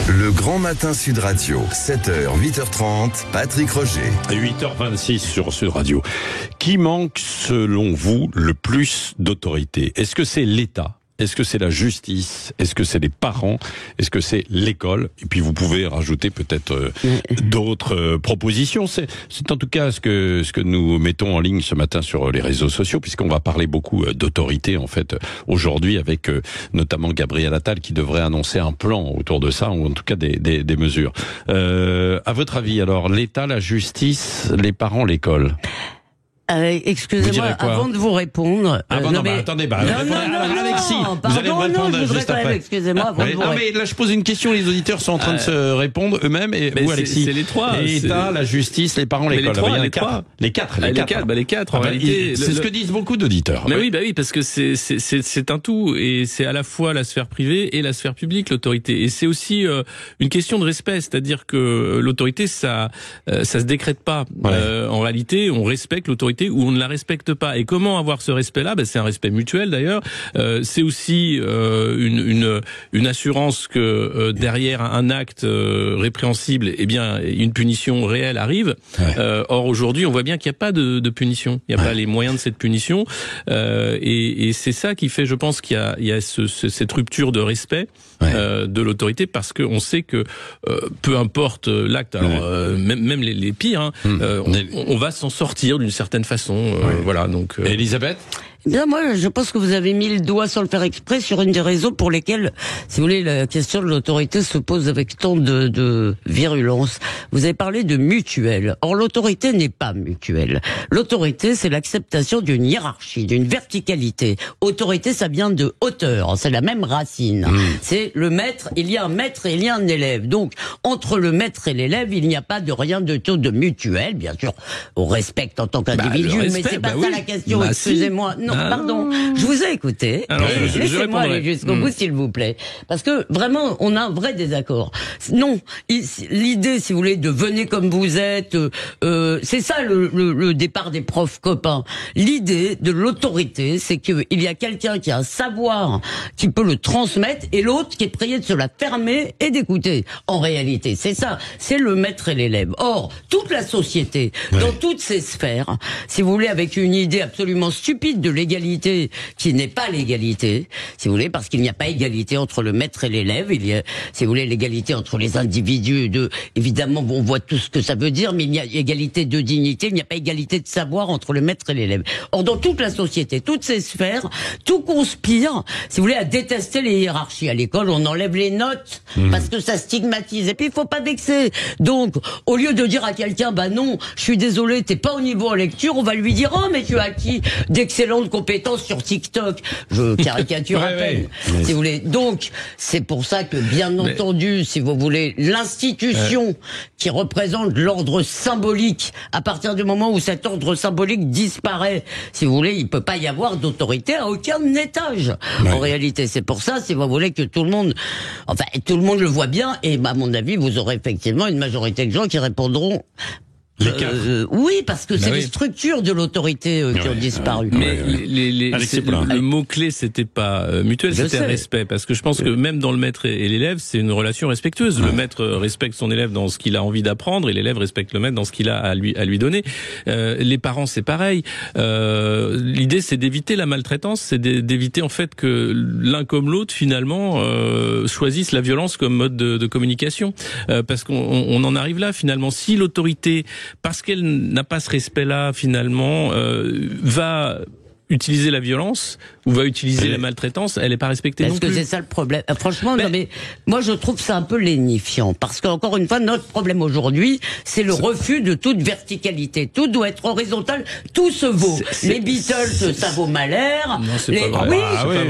Le Grand Matin Sud Radio, 7h, 8h30, Patrick Roger. 8h26 sur Sud Radio. Qui manque, selon vous, le plus d'autorité? Est-ce que c'est l'État? Est-ce que c'est la justice? Est-ce que c'est les parents? Est-ce que c'est l'école? Et puis vous pouvez rajouter peut-être d'autres propositions. C'est en tout cas ce que nous mettons en ligne ce matin sur les réseaux sociaux, puisqu'on va parler beaucoup d'autorité en fait aujourd'hui, avec notamment Gabriel Attal qui devrait annoncer un plan autour de ça, ou en tout cas des mesures. À votre avis, alors, l'État, la justice, les parents, l'école? Excusez-moi, avant de vous répondre... attendez, Alexis, vous allez me répondre juste après. Excusez-moi, avant de vous répondre. Mais là, je pose une question, les auditeurs sont en train de se répondre eux-mêmes, et vous, Alexis? C'est les trois. L'État, la justice, les parents, l'école. Les trois. Les quatre. En réalité, c'est ce que disent beaucoup d'auditeurs. Mais oui, parce que c'est un tout, et c'est à la fois la sphère privée et la sphère publique, l'autorité. Et c'est aussi une question de respect, c'est-à-dire que l'autorité, ça se décrète pas. En réalité, on respecte l'autorité ou on ne la respecte pas. Et comment avoir ce respect-là? C'est un respect mutuel d'ailleurs. C'est aussi une assurance que derrière un acte répréhensible, eh bien, une punition réelle arrive. Or aujourd'hui, on voit bien qu'il n'y a pas de punition. Il n'y a pas les moyens de cette punition. Et c'est ça qui fait, je pense, qu'il y a cette rupture de respect de l'autorité, parce qu'on sait que peu importe l'acte, alors même les pires, on va s'en sortir d'une certaine façon. Voilà. Donc. Elisabeth? Bien, moi, je pense que vous avez mis le doigt sans le faire exprès sur une des raisons pour lesquelles, si vous voulez, la question de l'autorité se pose avec tant de virulence. Vous avez parlé de mutuelle. Or, l'autorité n'est pas mutuelle. L'autorité, c'est l'acceptation d'une hiérarchie, d'une verticalité. Autorité, ça vient de hauteur. C'est la même racine. C'est le maître. Il y a un maître et il y a un élève. Donc, entre le maître et l'élève, il n'y a pas de rien de tout de mutuel. Bien sûr, on respecte en tant qu'individu, mais c'est pas ça la question. Excusez-moi. Non. Pardon, je vous ai écouté. Laissez-moi aller jusqu'au bout, s'il vous plaît. Parce que vraiment, on a un vrai désaccord. Non, l'idée, si vous voulez, de venez comme vous êtes, c'est ça le départ des profs copains. L'idée de l'autorité, c'est qu'il y a quelqu'un qui a un savoir, qui peut le transmettre, et l'autre qui est prié de se la fermer et d'écouter. En réalité, c'est ça. C'est le maître et l'élève. Or, toute la société, dans toutes ses sphères, si vous voulez, avec une idée absolument stupide de l'égalité, qui n'est pas l'égalité, si vous voulez, parce qu'il n'y a pas égalité entre le maître et l'élève. Il y a, si vous voulez, l'égalité entre les individus. Évidemment, on voit tout ce que ça veut dire, mais il y a égalité de dignité, il n'y a pas égalité de savoir entre le maître et l'élève. Or, dans toute la société, toutes ces sphères, tout conspire, si vous voulez, à détester les hiérarchies. À l'école, on enlève les notes, parce que ça stigmatise. Et puis, il faut pas vexer. Donc, au lieu de dire à quelqu'un, non, je suis désolé, t'es pas au niveau en lecture, on va lui dire, oh, mais tu as acquis d'excellentes compétences sur TikTok. Je caricature à peine, si vous voulez. Donc, c'est pour ça que, bien entendu, si vous voulez, l'institution qui représente l'ordre symbolique, à partir du moment où cet ordre symbolique disparaît, si vous voulez, il peut pas y avoir d'autorité à aucun étage. En réalité, c'est pour ça, si vous voulez, que tout le monde le voit bien, et à mon avis, vous aurez effectivement une majorité de gens qui répondront oui, parce que c'est les structures de l'autorité qui ont disparu. Mais le mot-clé, c'était pas mutuel, c'était respect. Parce que je pense que même dans le maître et l'élève, c'est une relation respectueuse. Le maître respecte son élève dans ce qu'il a envie d'apprendre, et l'élève respecte le maître dans ce qu'il a à lui donner. Les parents, c'est pareil. L'idée, c'est d'éviter la maltraitance, c'est d'éviter en fait que l'un comme l'autre, finalement, choisissent la violence comme mode de communication. Parce qu'on en arrive là, finalement. Si l'autorité, parce qu'elle n'a pas ce respect-là, finalement, va utiliser la violence ou va utiliser la maltraitance, elle n'est pas respectée non plus. Est-ce que c'est ça le problème? Franchement, non, mais moi je trouve ça un peu lénifiant, parce qu'encore une fois, notre problème aujourd'hui, c'est le refus de toute verticalité. Tout doit être horizontal, tout se vaut. Les Beatles, ça vaut Mahler. Non, c'est pas vrai.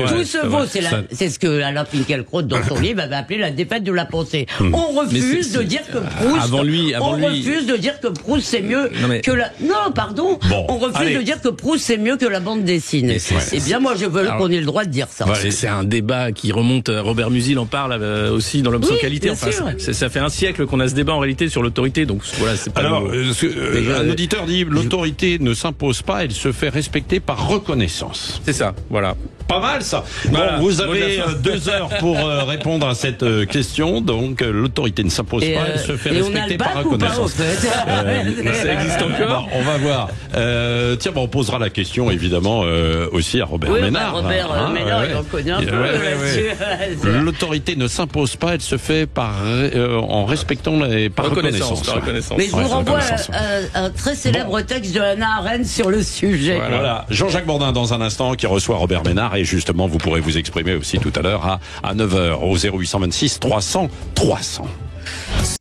Tout se vaut. C'est ce que Alain Finkielkraut, dans son livre, avait appelé la défaite de la pensée. On refuse de dire que Proust... refuse de dire que Proust c'est mieux que la... Non, pardon. On refuse de dire que Proust c'est mieux que la bande dessinée. Eh bien, moi, je veux qu'on ait le droit de dire ça. C'est un débat qui remonte. Robert Musil en parle aussi dans L'Homme sans qualité. Enfin, ça fait un siècle qu'on a ce débat en réalité sur l'autorité. Donc voilà, c'est pas. Alors, un auditeur dit l'autorité ne s'impose pas, elle se fait respecter par reconnaissance. C'est ça. Voilà. Pas mal ça. Voilà, bon, vous mot de avez la fin. 2 heures pour répondre à cette question. Donc l'autorité ne s'impose pas, elle se fait et on a respecter le par bac ou pas, au reconnaissance. fait Ça existe encore? Bon, on va voir. Tiens, on posera la question évidemment aussi à Robert Oui, Ménard. Robert Ménard, il en connaît un peu là-dessus. L'autorité ne s'impose pas, elle se fait en respectant par reconnaissance. Par reconnaissance. Mais je vous renvoie reconnaissance. à un très célèbre texte de Hannah Arendt sur le sujet. Voilà. Jean-Jacques Bourdin dans un instant qui reçoit Robert Ménard et justement vous pourrez vous exprimer aussi tout à l'heure à 9h au 0826 300 300.